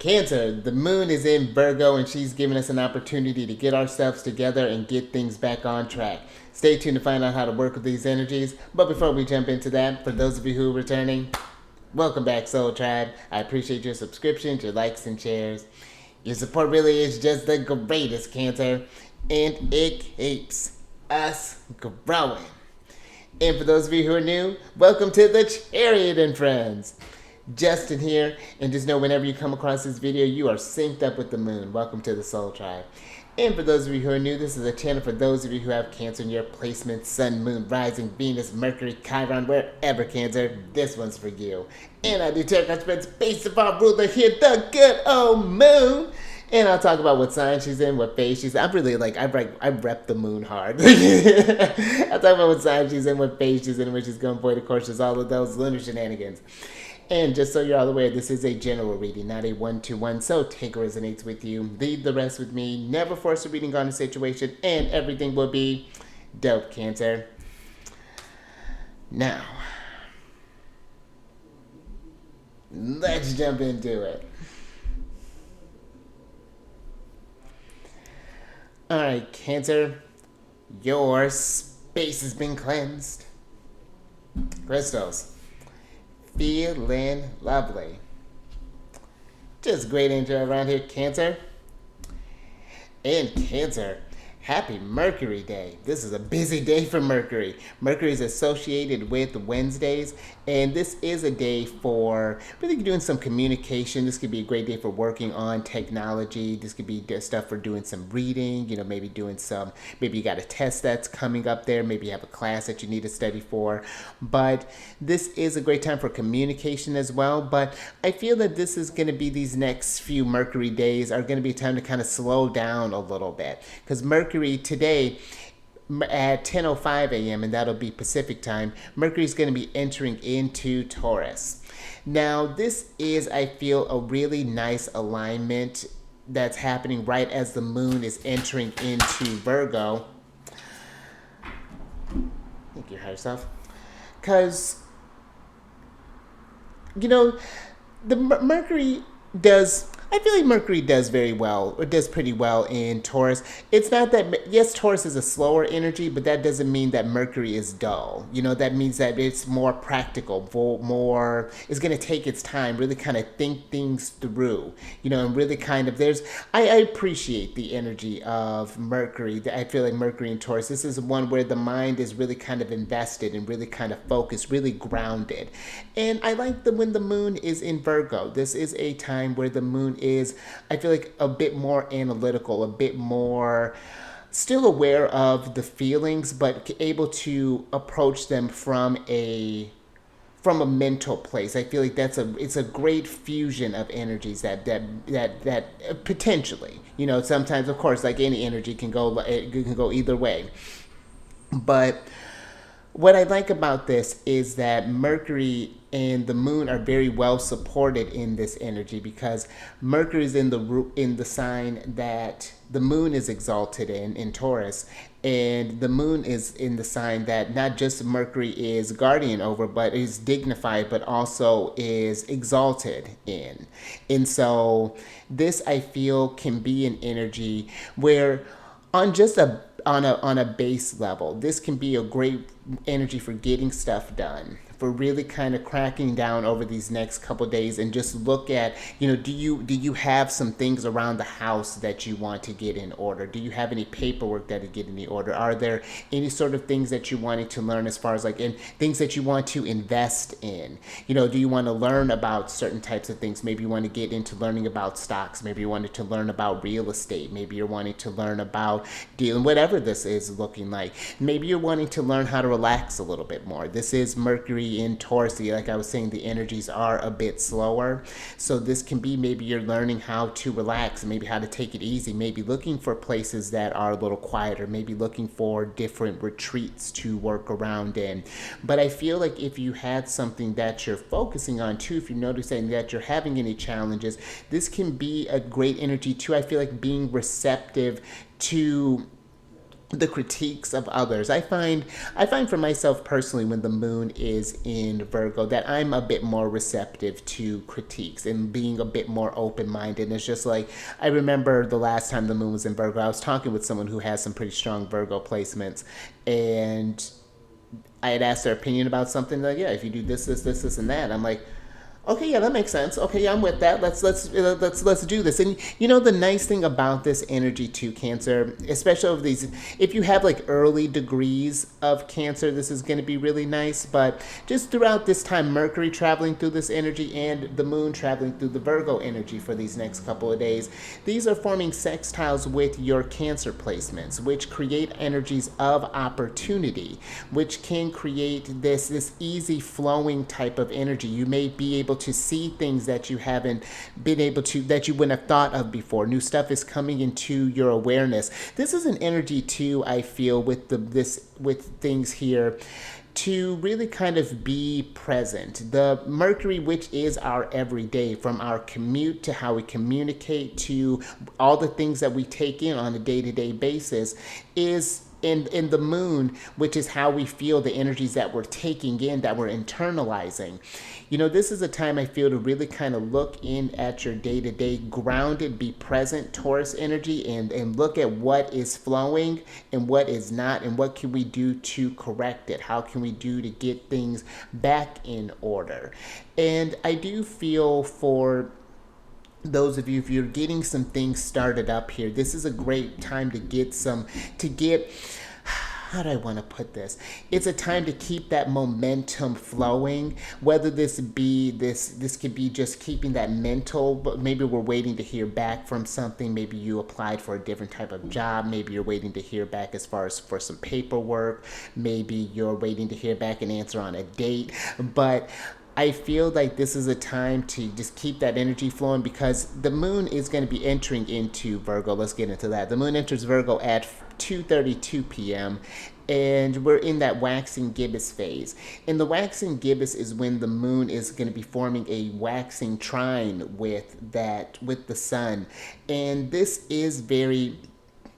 Cancer, the moon is in Virgo and she's giving us an opportunity to get ourselves together and get things back on track. Stay tuned to find out how to work with these energies. But before we jump into that, for those of you who are returning, welcome back, Soul Tribe. I appreciate your subscriptions, your likes, and shares. Your support really is just the greatest, Cancer, and it keeps us growing. And for those of you who are new, welcome to the Chariot Friends. Justin here, and just know whenever you come across this video, you are synced up with the moon. Welcome to the Soul Tribe. And for those of you who are new, this is a channel for those of you who have Cancer in your placement, Sun, Moon, Rising, Venus, Mercury, Chiron, wherever, Cancer, this one's for you. And I do tarot cards spreads based upon ruler here, the good old moon. And I'll talk about what sign she's in, what phase she's in. I'm really like, I rep the moon hard. I'll talk about what sign she's in, what phase she's in, where she's going for. Of course, there's all of those lunar shenanigans. And just so you're all aware, this is a general reading, not a one-to-one, so take what resonates with you. Leave the rest with me. Never force a reading on a situation, and everything will be dope, Cancer. Now, let's jump into it. All right, Cancer, your space has been cleansed. Crystals. Feeling lovely. Just great intro around here, Cancer. And Cancer, happy Mercury Day. This is a busy day for Mercury. Mercury is associated with Wednesdays, and this is a day for really doing some communication. This could be a great day for working on technology. This could be stuff for doing some reading, maybe doing some, maybe you got a test that's coming up there, maybe you have a class that you need to study for. But this is a great time for communication as well. But I feel that this is going to be, these next few Mercury days are going to be a time to kind of slow down a little bit, because Mercury today at 10:05 a.m., and that'll be Pacific time, Mercury is going to be entering into Taurus. Now, this is, I feel, a really nice alignment that's happening right as the moon is entering into Virgo. Thank you, higher self. Because, the Mercury does, I feel like Mercury does very well, or does pretty well in Taurus. It's not that, yes, Taurus is a slower energy, but that doesn't mean that Mercury is dull. That means that it's more practical, more, it's going to take its time, really kind of think things through, and really kind of, I appreciate the energy of Mercury. I feel like Mercury in Taurus, this is one where the mind is really kind of invested and really kind of focused, really grounded. And I like when the moon is in Virgo. This is a time where the moon is, I feel like, a bit more analytical, a bit more still aware of the feelings, but able to approach them from a mental place. I feel like it's a great fusion of energies that potentially, sometimes, of course, like any energy can go either way. But what I like about this is that Mercury and the moon are very well supported in this energy, because Mercury is in the sign that the moon is exalted in Taurus, and the moon is in the sign that not just Mercury is guardian over, but is dignified, but also is exalted in. And so this, I feel, can be an energy where on a base level, this can be a great energy for getting stuff done, for really kind of cracking down over these next couple days, and just look at, do you have some things around the house that you want to get in order? Do you have any paperwork that to get in the order? Are there any sort of things that you wanted to learn, as far as in things that you want to invest in? Do you want to learn about certain types of things? Maybe you want to get into learning about stocks. Maybe you wanted to learn about real estate. Maybe you're wanting to learn about dealing, whatever this is looking like. Maybe you're wanting to learn how to relax a little bit more. This is Mercury in Taurus. Like I was saying, the energies are a bit slower. So this can be, maybe you're learning how to relax, maybe how to take it easy, maybe looking for places that are a little quieter, maybe looking for different retreats to work around in. But I feel like if you had something that you're focusing on too, if you're noticing that you're having any challenges, this can be a great energy too. I feel like being receptive to the critiques of others. I find for myself personally, when the moon is in Virgo, that I'm a bit more receptive to critiques and being a bit more open-minded. And it's just like, I remember the last time the moon was in Virgo, I was talking with someone who has some pretty strong Virgo placements, and I had asked their opinion about something. Like, yeah, if you do this, and that, I'm like, okay, yeah, that makes sense. Okay, yeah, I'm with that. Let's do this. And you know, the nice thing about this energy too, Cancer, especially of these, if you have like early degrees of Cancer, this is going to be really nice. But just throughout this time, Mercury traveling through this energy and the Moon traveling through the Virgo energy for these next couple of days, these are forming sextiles with your Cancer placements, which create energies of opportunity, which can create this easy flowing type of energy. You may be able to see things that you haven't been able to, that you wouldn't have thought of before. New stuff is coming into your awareness. This is an energy too, I feel, with with things here, to really kind of be present. The Mercury, which is our everyday, from our commute to how we communicate to all the things that we take in on a day-to-day basis, is in the Moon, which is how we feel, the energies that we're taking in, that we're internalizing. You know, this is a time, I feel, to really kind of look in at your day-to-day, grounded, be present, Taurus energy, and look at what is flowing and what is not, and what can we do to correct it. How can we do to get things back in order? And I do feel for those of you, if you're getting some things started up here, this is a great time to get how do I want to put this? It's a time to keep that momentum flowing. Whether this could be just keeping that mental, but maybe we're waiting to hear back from something. Maybe you applied for a different type of job. Maybe you're waiting to hear back as far as for some paperwork. Maybe you're waiting to hear back an answer on a date. But I feel like this is a time to just keep that energy flowing, because the Moon is going to be entering into Virgo. Let's get into that. The Moon enters Virgo at 2:32 p.m. and we're in that waxing gibbous phase. And the waxing gibbous is when the Moon is going to be forming a waxing trine with the Sun, and this is very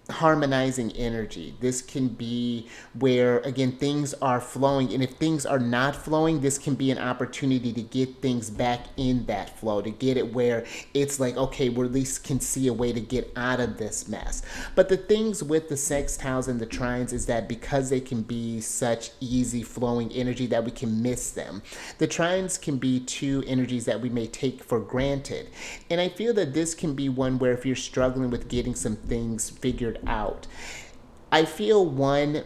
harmonizing energy. This can be where, again, things are flowing, and if things are not flowing, this can be an opportunity to get things back in that flow, to get it where it's like, okay, we at least can see a way to get out of this mess. But the things with the sextiles and the trines is that because they can be such easy flowing energy, that we can miss them. The trines can be two energies that we may take for granted, and I feel that this can be one where, if you're struggling with getting some things figured out, I feel one,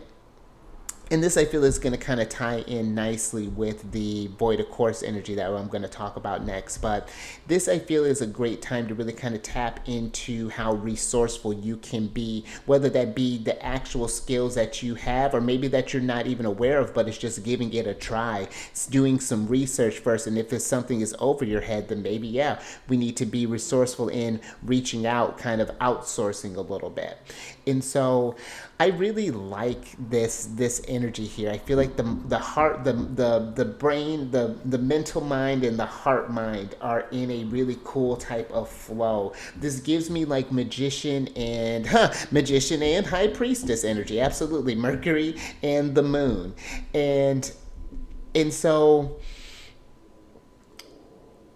and this I feel is going to kind of tie in nicely with the void of course energy that I'm going to talk about next. But this, I feel, is a great time to really kind of tap into how resourceful you can be, whether that be the actual skills that you have, or maybe that you're not even aware of, but it's just giving it a try. It's doing some research first, and if it's something is over your head, then maybe, yeah, we need to be resourceful in reaching out, kind of outsourcing a little bit. And so I really like this energy here. I feel like the heart, the brain, the mental mind, and the heart mind are in a really cool type of flow. This gives me like magician and high priestess energy. Absolutely, Mercury and the Moon, and so.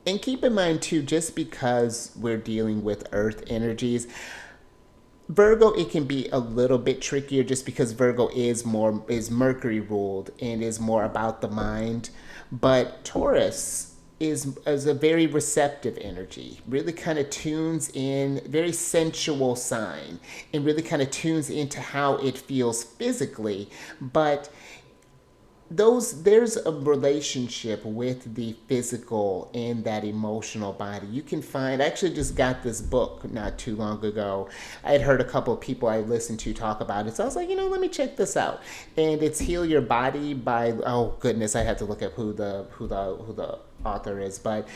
And keep in mind too, just because we're dealing with earth energies, Virgo, it can be a little bit trickier, just because Virgo is Mercury ruled and is more about the mind. But Taurus is a very receptive energy, really kind of tunes in, very sensual sign, and really kind of tunes into how it feels physically. But there's a relationship with the physical and that emotional body. You can find, I actually just got this book not too long ago. I had heard a couple of people I listened to talk about it, so I was like, let me check this out. And it's Heal Your Body by, oh goodness, I had to look at who the author is, but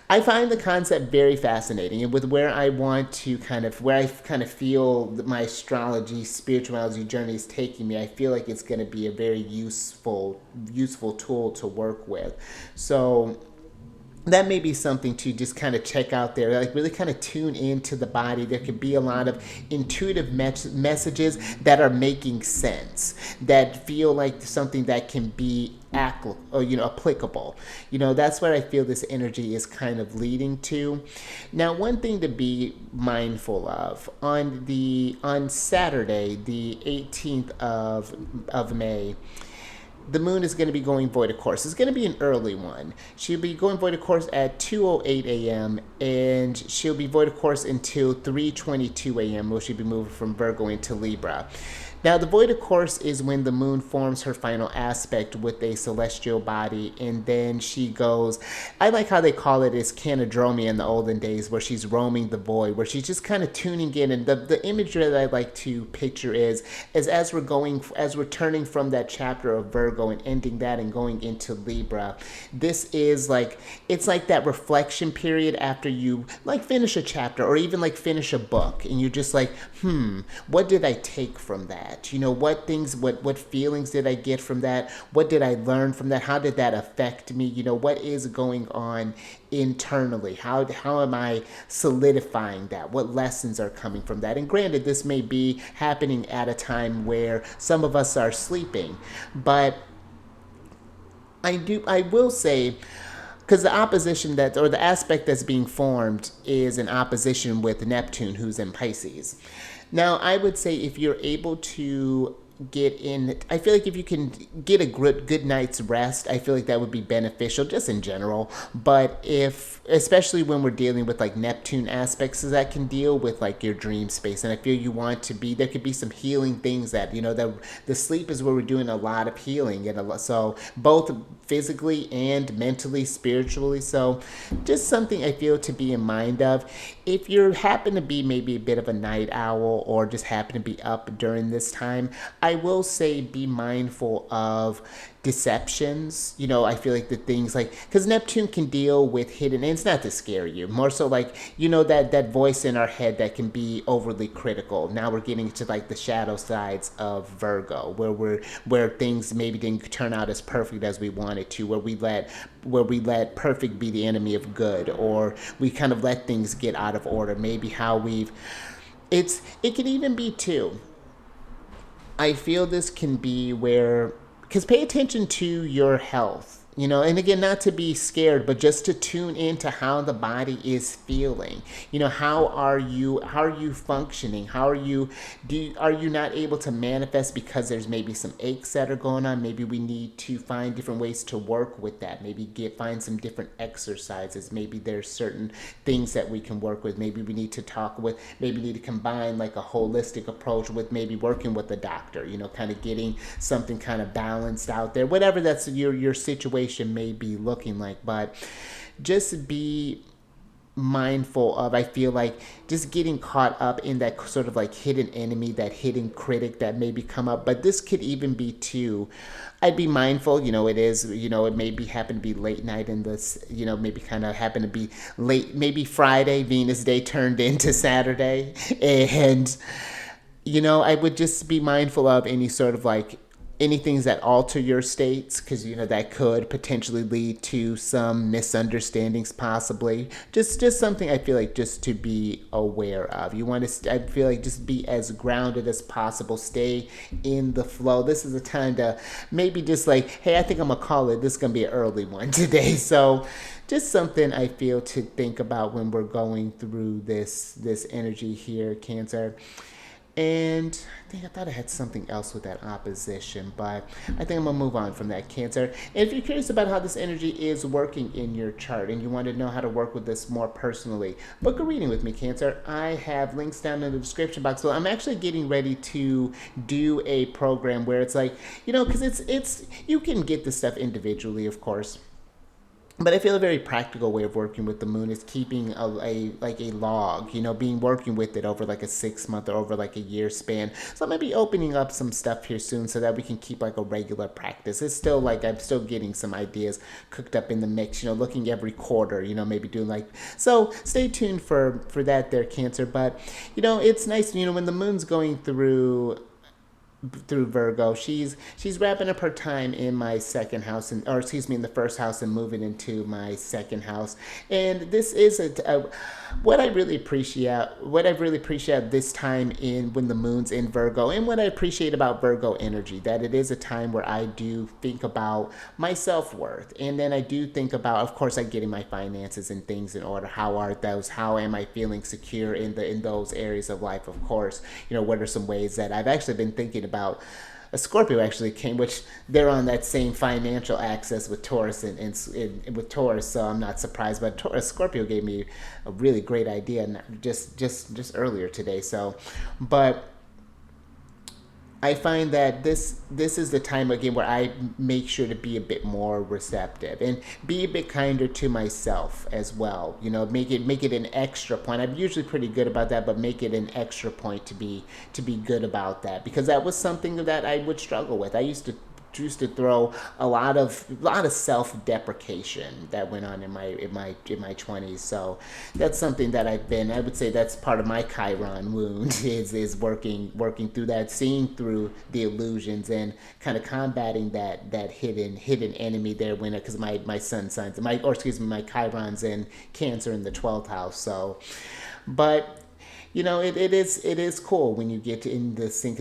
I find the concept very fascinating, and with where I feel that my astrology spirituality journey is taking me, I feel like it's going to be a very useful tool to work with. So that may be something to just kind of check out there, like really kind of tune into the body. There could be a lot of intuitive messages that are making sense, that feel like something that can be or applicable. That's what I feel this energy is kind of leading to. Now, one thing to be mindful of on Saturday, the 18th of May, the moon is going to be going void of course. It's going to be an early one. She'll be going void of course at 2:08 a.m. and she'll be void of course until 3:22 a.m. where she'll be moving from Virgo into Libra. Now, the void of course is when the moon forms her final aspect with a celestial body, and then she goes, I like how they call it is canadromia in the olden days, where she's roaming the void, where she's just kind of tuning in. And the imagery that I like to picture is as we're turning from that chapter of Virgo and ending that and going into Libra, this is like, it's like that reflection period after you like finish a chapter or even like finish a book, and you're just like, what did I take from that? What feelings did I get from that? What did I learn from that? How did that affect me? What is going on internally? How am I solidifying that? What lessons are coming from that? And granted, this may be happening at a time where some of us are sleeping, but I will say, because the opposition or the aspect that's being formed is an opposition with Neptune, who's in Pisces. Now, I would say if you're able to get in, I feel like if you can get a good night's rest, I feel like that would be beneficial just in general. But especially when we're dealing with like Neptune aspects, so that can deal with like your dream space. And I feel there could be some healing things that, the sleep is where we're doing a lot of healing, and so both physically and mentally, spiritually. So just something I feel to be in mind of. If you happen to be maybe a bit of a night owl or just happen to be up during this time, I will say be mindful of deceptions. I feel like the things like, because Neptune can deal with hidden, and it's not to scare you, more so like, that voice in our head that can be overly critical. Now we're getting to like the shadow sides of Virgo, where things maybe didn't turn out as perfect as we wanted to, where we let perfect be the enemy of good, or we kind of let things get out of order. Maybe it can even be too, I feel this can be where, because pay attention to your health, and again, not to be scared, but just to tune into how the body is feeling. How are you functioning? Are you not able to manifest because there's maybe some aches that are going on? Maybe we need to find different ways to work with that. Maybe find some different exercises. Maybe there's certain things that we can work with. Maybe we need to combine like a holistic approach with maybe working with a doctor, kind of getting something kind of balanced out there, whatever that's your situation may be looking like. But just be mindful of, I feel like, just getting caught up in that sort of like hidden enemy, that hidden critic that maybe come up. But this could even be too, I'd be mindful, it may happen to be late night in this, maybe kind of happen to be late, maybe Friday, Venus Day turned into Saturday. And, I would just be mindful of any sort of like any things that alter your states, because that could potentially lead to some misunderstandings, possibly. Just something I feel like just to be aware of. I feel like just be as grounded as possible. Stay in the flow. This is a time to maybe just like, hey, I think I'm gonna call it. This is gonna be an early one today. So just something I feel to think about when we're going through this energy here, Cancer. And I thought I had something else with that opposition, but I think I'm going to move on from that, Cancer. And if you're curious about how this energy is working in your chart and you want to know how to work with this more personally, book a reading with me, Cancer. I have links down in the description box. So I'm actually getting ready to do a program where it's like, because it's you can get this stuff individually, of course. But I feel a very practical way of working with the moon is keeping a log, working with it over like a 6 month or over like a year span. So I'm going to be opening up some stuff here soon so that we can keep like a regular practice. It's still like I'm still getting some ideas cooked up in the mix, looking every quarter, maybe doing like, so stay tuned for that there, Cancer. But, it's nice, when the moon's going through through Virgo. She's wrapping up her time in my second house, and or excuse me, in the first house, and moving into my second house. And this is what I really appreciate. What I really appreciate this time in when the moon's in Virgo, and what I appreciate about Virgo energy, that it is a time where I do think about my self worth, and then I do think about, of course, like getting my finances and things in order. How are those? How am I feeling secure in those areas of life? Of course, what are some ways that I've actually been thinking about. A Scorpio actually came, which they're on that same financial axis with Taurus and with Taurus, so I'm not surprised. But Scorpio gave me a really great idea just earlier today. So, but I find that this is the time again where I make sure to be a bit more receptive and be a bit kinder to myself as well. Make it an extra point. I'm usually pretty good about that, but make it an extra point to be good about that, because that was something that I would struggle with. I used to throw a lot of self-deprecation that went on in my 20s. So that's something that I would say that's part of my Chiron wound is working through that, seeing through the illusions and kind of combating that hidden enemy there, when because my sun signs my Chiron's in Cancer in the 12th house. So, but it is cool when you get in sync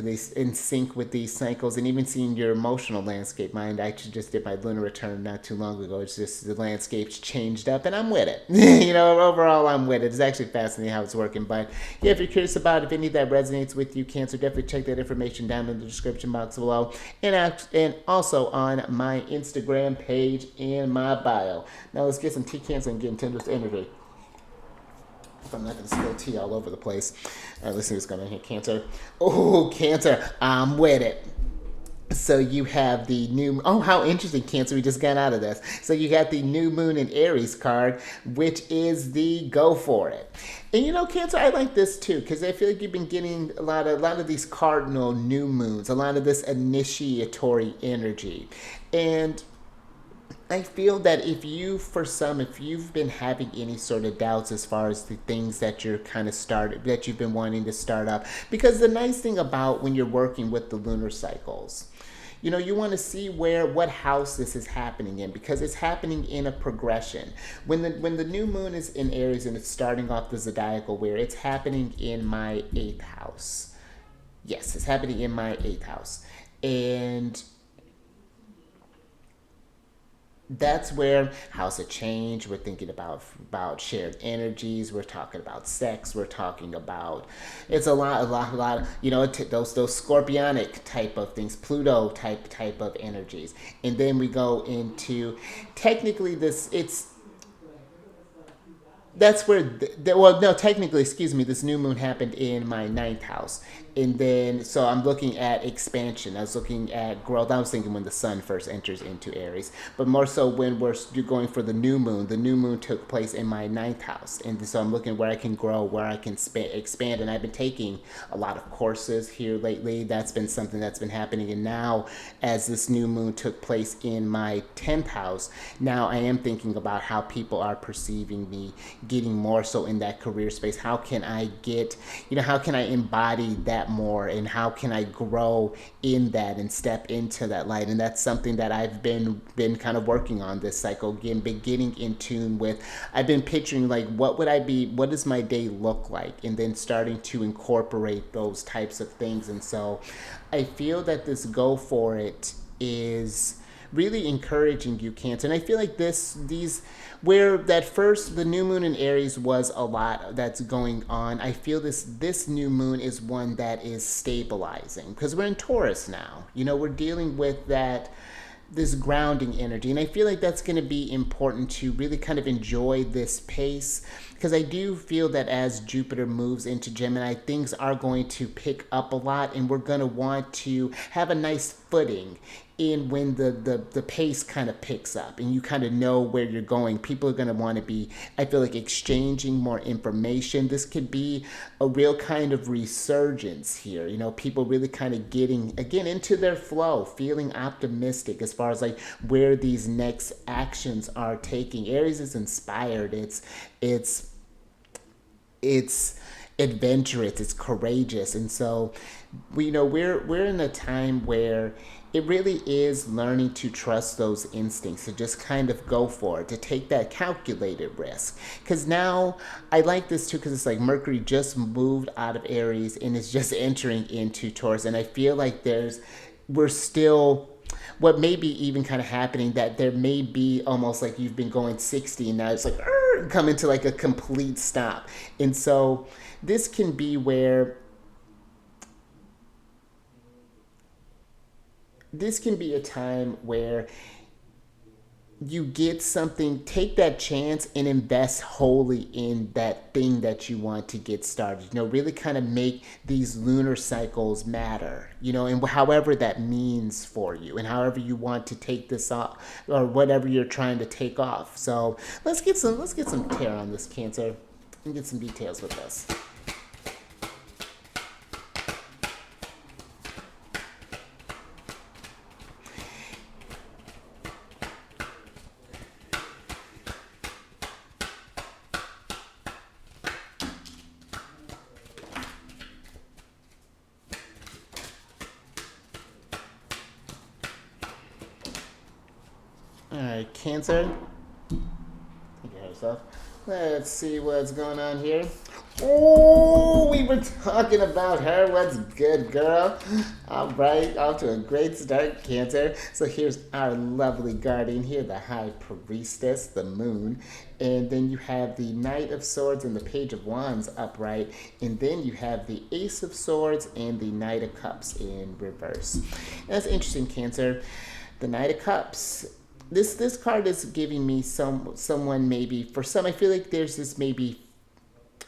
with these cycles, and even seeing your emotional landscape. Mine, I actually just did my lunar return not too long ago. It's just the landscape's changed up, and I'm with it. Overall, I'm with it. It's actually fascinating how it's working. But yeah, if you're curious about if any of that resonates with you, Cancer, definitely check that information down in the description box below, and also on my Instagram page in my bio. Now let's get some tea, Cancer, and get into this energy. If I'm not going to spill tea all over the place. All right, let's see what's going on here. Cancer. Oh, Cancer. I'm with it. So you have the new. Oh, how interesting, Cancer. We just got out of this. So you got the new moon in Aries card, which is the go for it. And Cancer, I like this too, because I feel like you've been getting a lot of these cardinal new moons, a lot of this initiatory energy, and I feel that if you've been having any sort of doubts as far as the things that that you've been wanting to start up, because the nice thing about when you're working with the lunar cycles, you want to see what house this is happening in, because it's happening in a progression. When the new moon is in Aries and it's starting off the zodiacal, where it's happening in my 8th house. Yes, it's happening in my 8th house. And that's where house of change. We're thinking about shared energies. We're talking about sex. We're talking about it's a lot. Those scorpionic type of things, Pluto type of energies, and then we go into technically this. It's that's where well, no, technically, excuse me, this new moon happened in my 9th house, and then so I'm looking at expansion. I was looking at growth. I was thinking when the sun first enters into Aries, but more so when you're going for the new moon. The new moon took place in my 9th house, and so I'm looking where I can grow, where I can expand. And I've been taking a lot of courses here lately. That's been something that's been happening. And now, as this new moon took place in my 10th house, now I am thinking about how people are perceiving me, getting more so in that career space. How can I how can I embody that more, and how can I grow in that and step into that light? And that's something that I've been kind of working on this cycle, again, getting in tune with. I've been picturing like what does my day look like, and then starting to incorporate those types of things. And so I feel that this go for it is really encouraging you, Cancer. And I feel like where the new moon in Aries was a lot that's going on, I feel this new moon is one that is stabilizing, because we're in Taurus now. We're dealing with this grounding energy, and I feel like that's going to be important to really kind of enjoy this pace, because I do feel that as Jupiter moves into Gemini, things are going to pick up a lot, and we're going to want to have a nice footing in when the pace kind of picks up and you kind of know where you're going. People are going to want to be, I feel like, exchanging more information. This could be a real kind of resurgence here. People really kind of getting, again, into their flow, feeling optimistic as far as like where these next actions are taking. Aries is inspired. It's adventurous, it's courageous. And so we're in a time where it really is learning to trust those instincts, to just kind of go for it, to take that calculated risk. Because now I like this too, because it's like Mercury just moved out of Aries and is just entering into Taurus. And I feel like we're still, what may be even kind of happening, that there may be almost like you've been going 60 and now it's like coming to like a complete stop. And so this can be where this can be a time where you get something, take that chance and invest wholly in that thing that you want to get started. Really kind of make these lunar cycles matter, and however that means for you and however you want to take this off or whatever you're trying to take off. So let's get some tarot on this, Cancer, and get some details with this. All right, Cancer. Take care of yourself. Let's see what's going on here. Oh, we were talking about her. What's good, girl? All right, off to a great start, Cancer. So here's our lovely guardian here, the High Priestess, the Moon. And then you have the Knight of Swords and the Page of Wands upright. And then you have the Ace of Swords and the Knight of Cups in reverse. And that's interesting, Cancer. The Knight of Cups. This card is giving me someone, maybe for some, I feel like there's this, maybe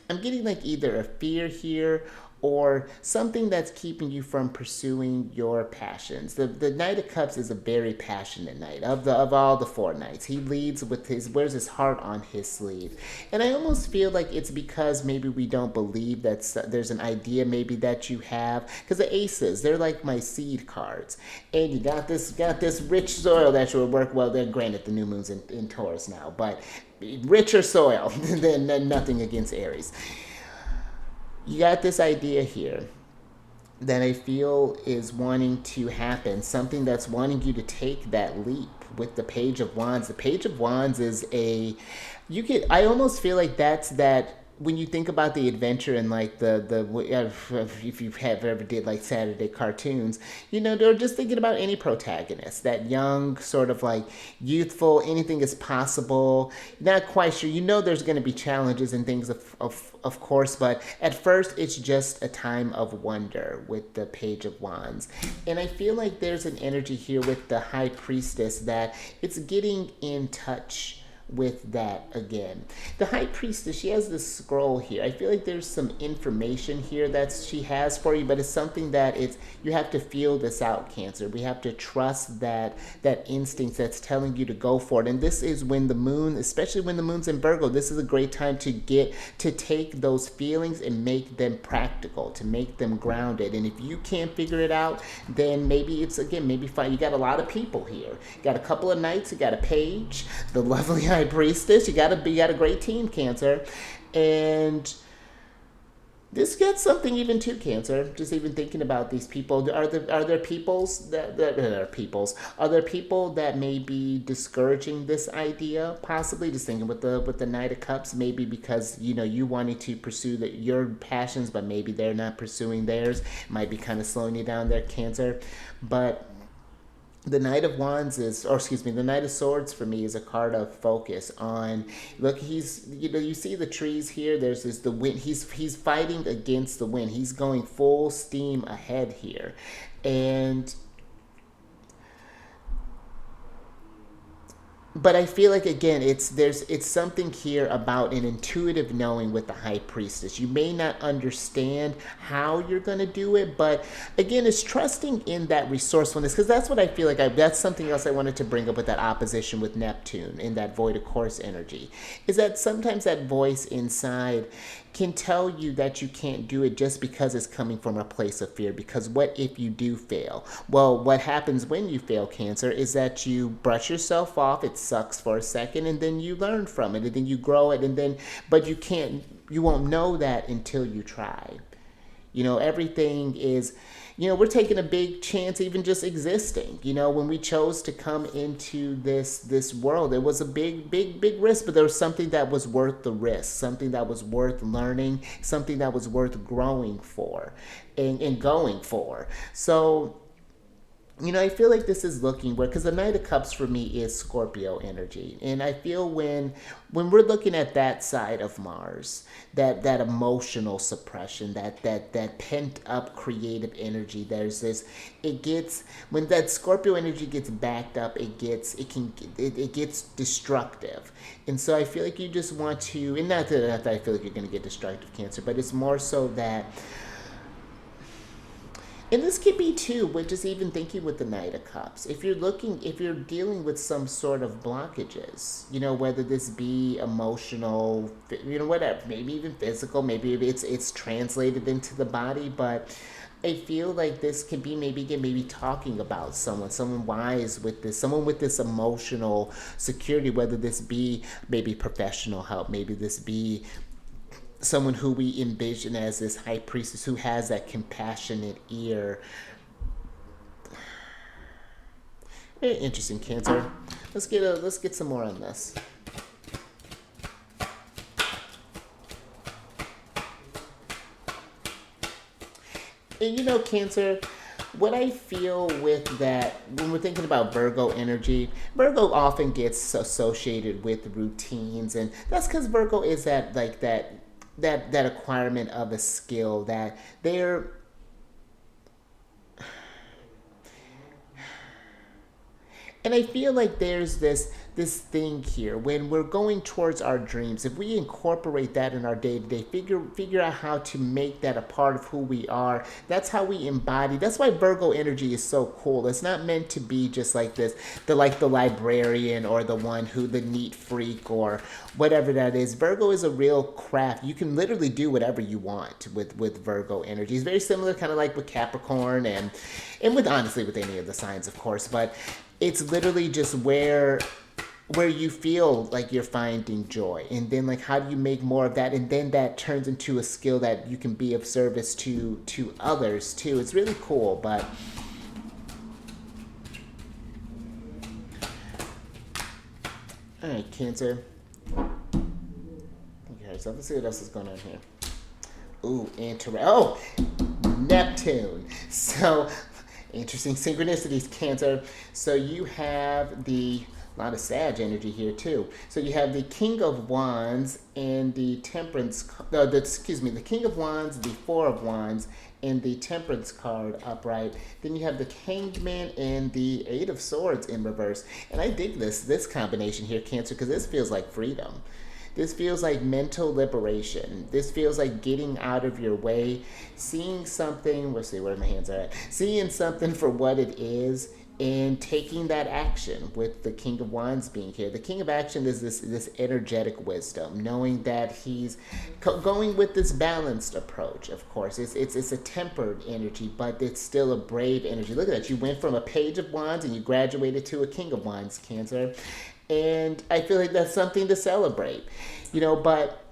I'm getting like either a fear here or something that's keeping you from pursuing your passions. The Knight of Cups is a very passionate knight. Of all the four knights, he leads with wears his heart on his sleeve. And I almost feel like it's because maybe we don't believe that there's an idea maybe that you have. Because the aces, they're like my seed cards. And you got this rich soil that will work well. Then granted, the new moon's in Taurus now, but richer soil than nothing against Aries. You got this idea here that I feel is wanting to happen, something that's wanting you to take that leap with the Page of Wands. The Page of Wands is I almost feel like that's that, when you think about the adventure and like if you have ever did like Saturday cartoons, they're just thinking about any protagonist, that young sort of like youthful, anything is possible, not quite sure, there's going to be challenges and things of course, but at first it's just a time of wonder with the Page of Wands. And I feel like there's an energy here with the High Priestess that it's getting in touch with that again. The High Priestess, she has this scroll here. I feel like there's some information here that she has for you, but it's something that you have to feel this out, Cancer. We have to trust that instinct that's telling you to go for it. And this is when the moon, especially when the moon's in Virgo, this is a great time to take those feelings and make them practical, to make them grounded. And if you can't figure it out, then maybe it's, again, maybe fine. You got a lot of people here. You got a couple of knights, you got a page, the lovely High Priestess. You got a great team, Cancer. And this gets something even too, Cancer. Just even thinking about these people. Are there peoples Are there people that may be discouraging this idea? Possibly, just thinking with the Knight of Cups, maybe because you wanting to pursue your passions, but maybe they're not pursuing theirs. Might be kind of slowing you down there, Cancer. But the Knight of Wands the Knight of Swords for me is a card of focus on, look, he's, you see the trees here, there's the wind, he's fighting against the wind, he's going full steam ahead here. And but I feel like, again, it's something here about an intuitive knowing with the High Priestess. You may not understand how you're going to do it, but again, it's trusting in that resourcefulness, because that's what I feel like. That's something else I wanted to bring up with that opposition with Neptune in that void of course energy, is that sometimes that voice inside can tell you that you can't do it just because it's coming from a place of fear. Because what if you do fail? Well, what happens when you fail, Cancer, is that you brush yourself off. It's sucks for a second, and then you learn from it, and then you grow it, and then, but you won't know that until you try. Everything is, we're taking a big chance even just existing. When we chose to come into this world, it was a big risk, but there was something that was worth the risk, something that was worth learning, something that was worth growing for and going for. So I feel like this is looking where, because the Knight of Cups for me is Scorpio energy, and I feel when we're looking at that side of Mars, that emotional suppression, that pent up creative energy, there's this. It gets, when that Scorpio energy gets backed up, it gets destructive, and so I feel like you just want to, and not that I feel like you're going to get destructive, Cancer, but it's more so that. And this could be too, with just even thinking with the Knight of Cups. If you're dealing with some sort of blockages, whether this be emotional, whatever, maybe even physical, maybe it's translated into the body, but I feel like this could be maybe talking about someone wise with this, someone with this emotional security, whether this be maybe professional help, maybe this be someone who we envision as this high priestess who has that compassionate ear. Very interesting, Cancer. Let's get some more on this. And Cancer, what I feel with that, when we're thinking about Virgo energy, Virgo often gets associated with routines, and that's because Virgo is that acquirement of a skill that they're. And I feel like there's this thing here when we're going towards our dreams. If we incorporate that in our day to day, figure out how to make that a part of who we are. That's how we embody. That's why Virgo energy is so cool. It's not meant to be just like this, the librarian or the neat freak or whatever that is. Virgo is a real craft. You can literally do whatever you want with Virgo energy. It's very similar, kind of like with Capricorn and with honestly with any of the signs, of course, but it's literally just where you feel like you're finding joy, and then how do you make more of that, and then that turns into a skill that you can be of service to others too. It's really cool. But all right, Cancer, okay, so let's see what else is going on here. Ooh, Neptune. So interesting synchronicities, Cancer. So you have a lot of Sag energy here too. So you have the King of Wands and the Temperance. The King of Wands, the Four of Wands, and the Temperance card upright. Then you have the Hanged Man and the Eight of Swords in reverse. And I dig this combination here, Cancer, because this feels like freedom. This feels like mental liberation. This feels like getting out of your way, seeing something. Let's see where my hands are at. Seeing something for what it is and taking that action, with the King of Wands being here. The King of Action is this energetic wisdom, knowing that he's going with this balanced approach. Of course, it's a tempered energy, but it's still a brave energy. Look at that. You went from a Page of Wands and you graduated to a King of Wands, Cancer. And I feel like that's something to celebrate, but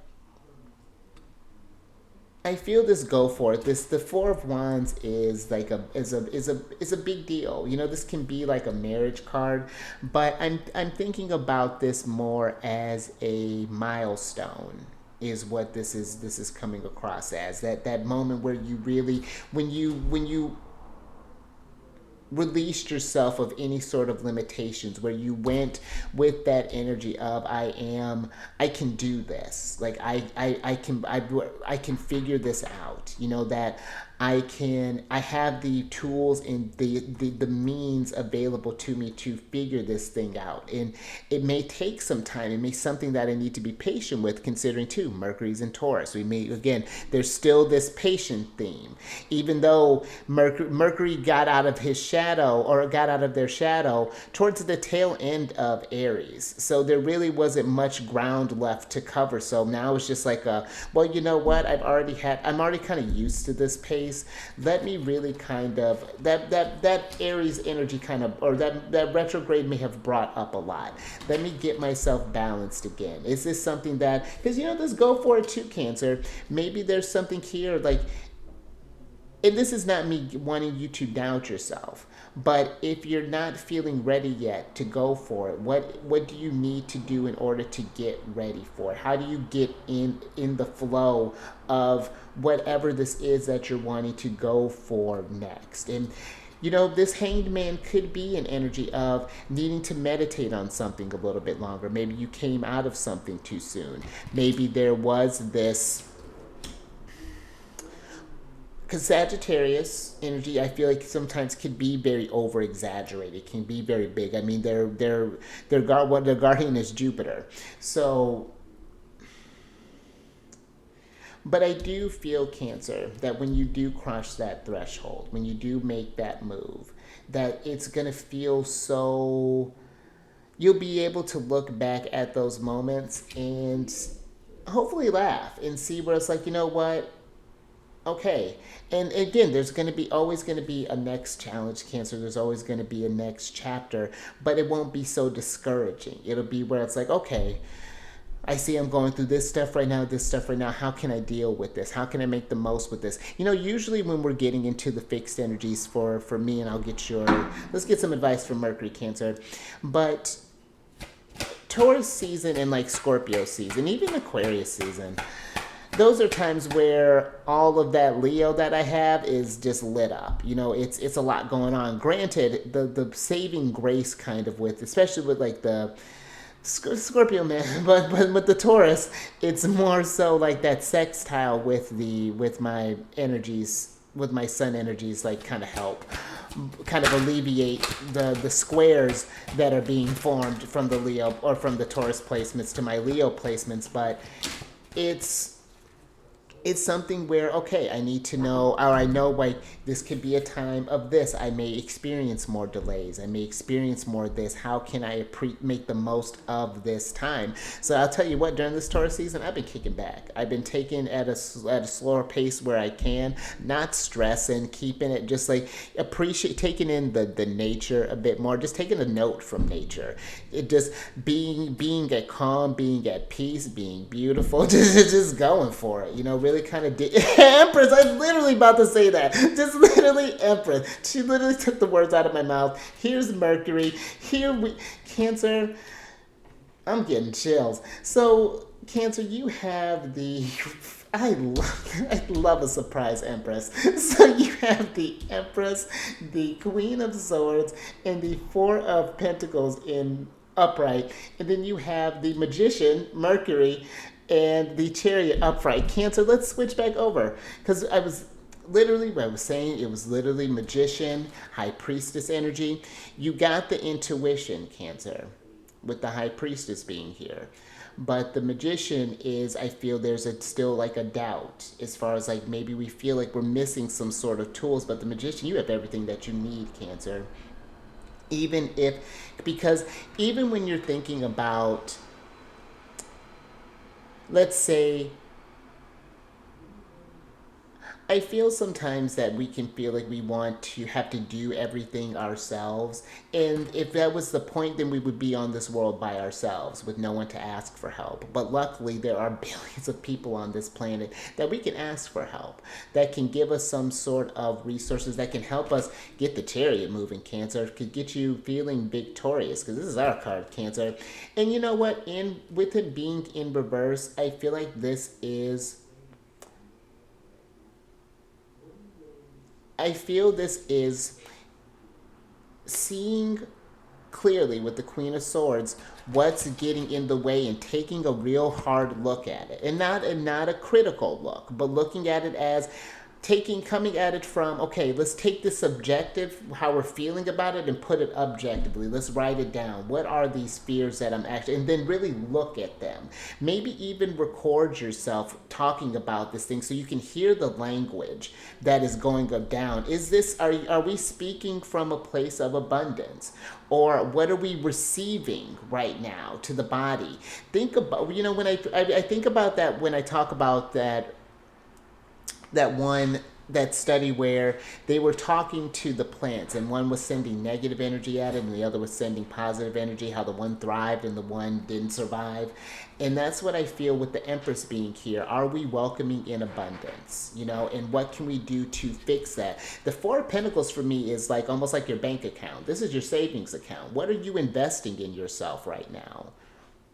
I feel this go for it. The Four of Wands is a big deal. This can be like a marriage card, but I'm thinking about this more as a milestone is what this is coming across as. That moment where you really, when you released yourself of any sort of limitations, where you went with that energy of I can do this, I can figure this out, that I have the tools and the means available to me to figure this thing out. And it may take some time. It may be something that I need to be patient with, considering too Mercury's in Taurus. There's still this patient theme, even though Mercury got out of his shadow, or got out of their shadow towards the tail end of Aries. So there really wasn't much ground left to cover. So now it's just like well, you know what? I'm already kind of used to this pace. pace, let me really kind of that Aries energy kind of, or that retrograde may have brought up a lot. Let me get myself balanced again. Is this something that, because let's go for it too, Cancer. Maybe there's something here like, and this is not me wanting you to doubt yourself, but if you're not feeling ready yet to go for it, what do you need to do in order to get ready for it? How do you get in the flow of whatever this is that you're wanting to go for next? And this Hanged Man could be an energy of needing to meditate on something a little bit longer. Maybe you came out of something too soon. Maybe there was this, because Sagittarius energy, I feel like sometimes can be very over exaggerated, can be very big. I mean, their guardian is Jupiter, so. But I do feel, Cancer, that when you do cross that threshold, when you do make that move, that it's gonna feel so. You'll be able to look back at those moments and hopefully laugh and see where it's like, you know what. Okay. And again, there's going to be always going to be a next challenge, Cancer. There's always going to be a next chapter, but it won't be so discouraging. It'll be where it's like, okay, I see I'm going through this stuff right now, this stuff right now. How can I deal with this? How can I make the most with this? Usually when we're getting into the fixed energies for me, and let's get some advice from Mercury, Cancer. But Taurus season and like Scorpio season, even Aquarius season, those are times where all of that Leo that I have is just lit up. It's a lot going on. Granted, the saving grace kind of with, especially with like the Scorpio man, but with the Taurus, it's more so like that sextile with my energies, with my sun energies, like kind of help, kind of alleviate the squares that are being formed from the Leo or from the Taurus placements to my Leo placements. But it's something where, okay, I need to know, or I know like this could be a time of this. I may experience more delays. I may experience more of this. How can I make the most of this time? So I'll tell you what, during this Taurus season, I've been kicking back. I've been taking at a slower pace where I can, not stressing, keeping it just like taking in the nature a bit more, just taking a note from nature. It just being at calm, being at peace, being beautiful, just going for it, really kind of Empress, I'm literally about to say that. Just literally Empress. She literally took the words out of my mouth. Here's Mercury. Cancer. I'm getting chills. So, Cancer, you have the. I love a surprise Empress. So you have the Empress, the Queen of Swords, and the Four of Pentacles in upright. And then you have the Magician, Mercury, and the Chariot upright. Cancer, let's switch back over. Because I was saying, it was literally Magician, High Priestess energy. You got the intuition, Cancer, with the High Priestess being here. But the Magician is, I feel there's still like a doubt as far as like maybe we feel like we're missing some sort of tools. But the Magician, you have everything that you need, Cancer. Because even when you're thinking about, let's say, I feel sometimes that we can feel like we want to have to do everything ourselves. And if that was the point, then we would be on this world by ourselves with no one to ask for help. But luckily, there are billions of people on this planet that we can ask for help, that can give us some sort of resources, that can help us get the Chariot moving, Cancer, could get you feeling victorious, because this is our card, Cancer. And you know what? With it being in reverse, I feel like this is seeing clearly with the Queen of Swords what's getting in the way and taking a real hard look at it. And not a critical look, but looking at it as coming at it from, okay, let's take this subjective, how we're feeling about it, and put it objectively. Let's write it down. What are these fears that I'm actually, and then really look at them. Maybe even record yourself talking about this thing so you can hear the language that is going down. Are we speaking from a place of abundance? Or what are we receiving right now to the body? Think about, when I think about that, when I talk about that one that study where they were talking to the plants, and one was sending negative energy at it and the other was sending positive energy, how the one thrived and the one didn't survive. And that's what I feel with the Empress being here. Are we welcoming in abundance, and what can we do to fix that? The Four of Pentacles for me is like almost like your bank account. This is your savings account. What are you investing in yourself right now?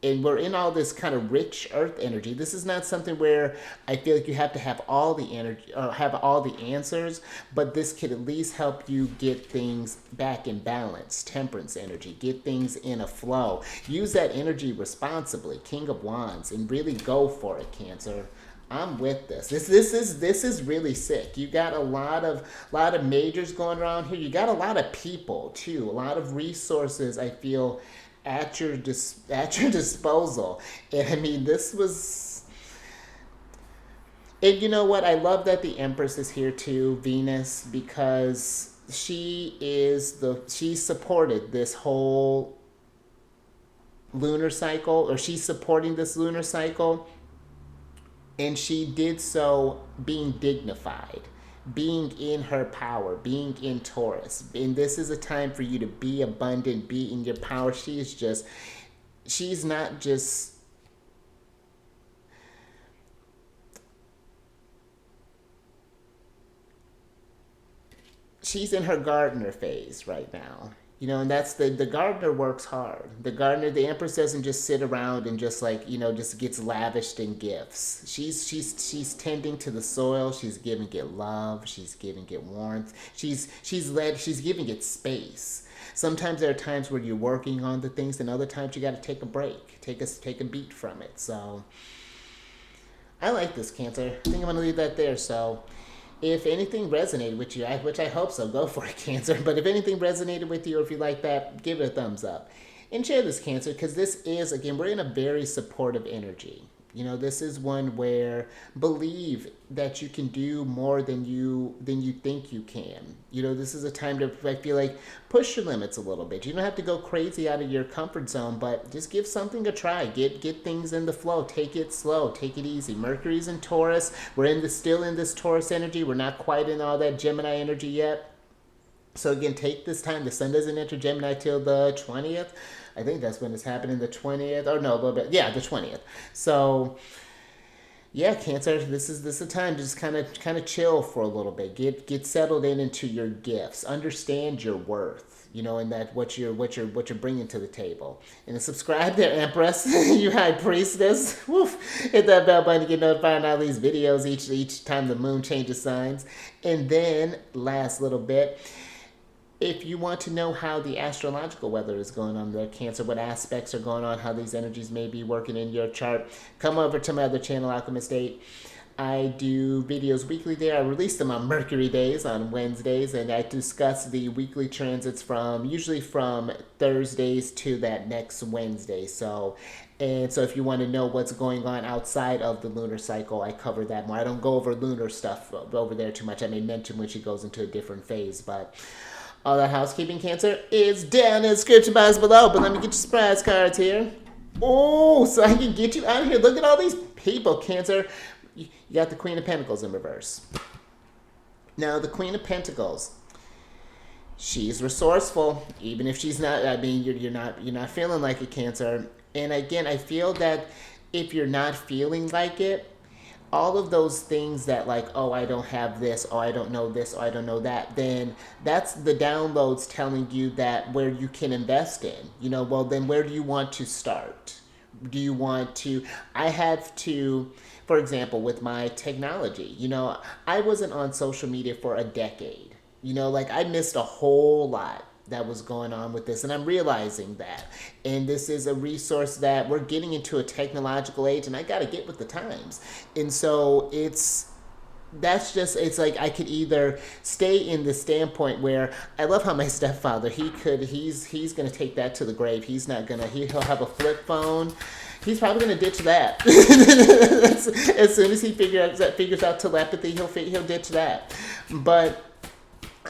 And we're in all this kind of rich earth energy. This is not something where I feel like you have to have all the energy or have all the answers, but this could at least help you get things back in balance. Temperance energy, get things in a flow. Use that energy responsibly. King of Wands, and really go for it, Cancer. I'm with this. This is really sick. You got a lot of majors going around here. You got a lot of people too. A lot of resources, I feel, at your disposal. And I mean, this was, and you know what, I love that the Empress is here too, Venus, because she supported this whole lunar cycle, or she's supporting this lunar cycle, and she did so being dignified, being in her power, being in Taurus. And this is a time for you to be abundant, be in your power. She's not just, she's in her gardener phase right now. And that's the gardener works hard. The Empress doesn't just sit around and just just gets lavished in gifts. She's tending to the soil. She's giving it love. She's giving it warmth. She's giving it space. Sometimes there are times where you're working on the things, and other times you got to take a break, take a beat from it. So I like this, Cancer. I think I'm gonna leave that there. So if anything resonated with you, which I hope so, go for it, Cancer. But if anything resonated with you, or if you like that, give it a thumbs up. And share this, Cancer, because this is, again, we're in a very supportive energy. This is one where believe that you can do more than you think you can. This is a time to, I feel like, push your limits a little bit. You don't have to go crazy out of your comfort zone, but just give something a try. Get things in the flow. Take it slow. Take it easy. Mercury's in Taurus. We're still in this Taurus energy. We're not quite in all that Gemini energy yet. So again, take this time. The sun doesn't enter Gemini till the 20th. I think that's when it's happening, the 20th. Or no, a little bit. Yeah, the 20th. So yeah, Cancer, this is a time to just kind of chill for a little bit. Get settled into your gifts. Understand your worth, and that what you're bringing to the table. And then subscribe there, Empress, you High Priestess. Woof! Hit that bell button to get notified on all these videos each time the moon changes signs. And then last little bit, if you want to know how the astrological weather is going on there, Cancer, what aspects are going on, how these energies may be working in your chart, come over to my other channel, Alchemist 8. I do videos weekly there. I release them on Mercury days, on Wednesdays, and I discuss the weekly transits usually from Thursdays to that next Wednesday. So if you want to know what's going on outside of the lunar cycle, I cover that more. I don't go over lunar stuff over there too much. I may mention when she goes into a different phase, but all that housekeeping, Cancer, is down in the description box below. But let me get your surprise cards here. Oh, so I can get you out of here. Look at all these people, Cancer. You got the Queen of Pentacles in reverse. Now, the Queen of Pentacles, she's resourceful, even if she's not. I mean, you're not feeling like it, Cancer. And again, I feel that if you're not feeling like it, all of those things that like, oh, I don't have this, oh, I don't know this, oh, I don't know that, then that's the downloads telling you that where you can invest in. Well, then where do you want to start? Do you want to, I have to, for example, with my technology, I wasn't on social media for a decade. I missed a whole lot that was going on with this, and I'm realizing that. And this is a resource that we're getting into a technological age, and I got to get with the times. And so it's like I could either stay in the standpoint where I love how my stepfather, he's going to take that to the grave. He's not going to, he'll have a flip phone. He's probably going to ditch that. As soon as he figures out telepathy, he'll ditch that. But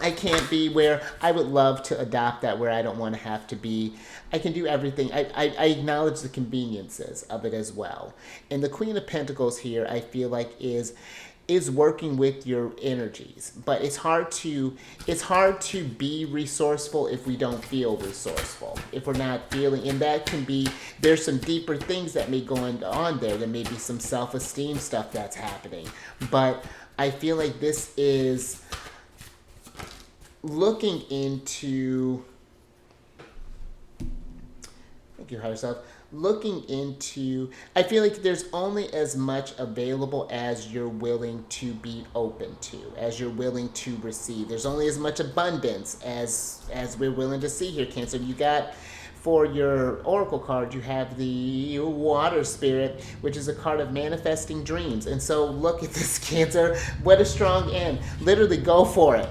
I can't be where I would love to adopt that, where I don't want to have to be. I can do everything. I acknowledge the conveniences of it as well. And the Queen of Pentacles here, I feel like is working with your energies, but it's hard to be resourceful if we don't feel resourceful, if we're not feeling. And that can be, there's some deeper things that may go on there. There may be some self-esteem stuff that's happening, but I feel like this is looking into, thank you, higher self, looking into, I feel like there's only as much available as you're willing to be open to, as you're willing to receive. There's only as much abundance as we're willing to see here, Cancer. You got, for your oracle card, you have the water spirit, which is a card of manifesting dreams. And so look at this, Cancer. What a strong end. Literally go for it.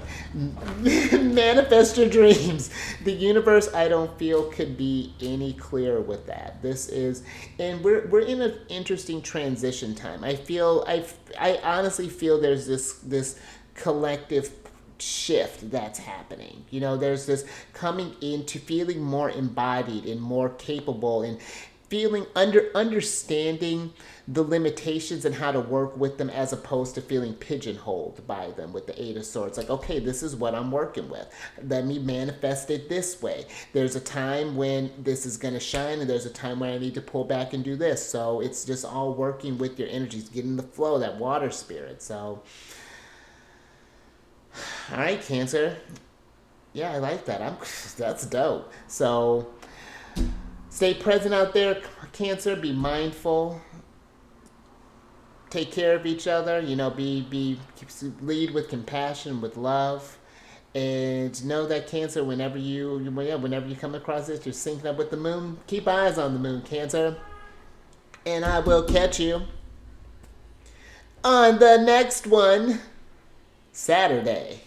Manifest your dreams. The universe, I don't feel, could be any clearer with that. This is, and we're in an interesting transition time. I honestly feel there's this collective shift that's happening. You know, there's this coming into feeling more embodied and more capable, and feeling understanding the limitations and how to work with them, as opposed to feeling pigeonholed by them with the Eight of Swords. Like, okay, this is what I'm working with. Let me manifest it this way. There's a time when this is going to shine, and there's a time when I need to pull back and do this. So it's just all working with your energies, getting the flow, that water spirit. So all right, Cancer. Yeah, I like that. That's dope. So stay present out there, Cancer. Be mindful. Take care of each other. You know, lead with compassion, with love, and know that, Cancer, whenever you come across this, you're syncing up with the moon. Keep eyes on the moon, Cancer. And I will catch you on the next one, Saturday.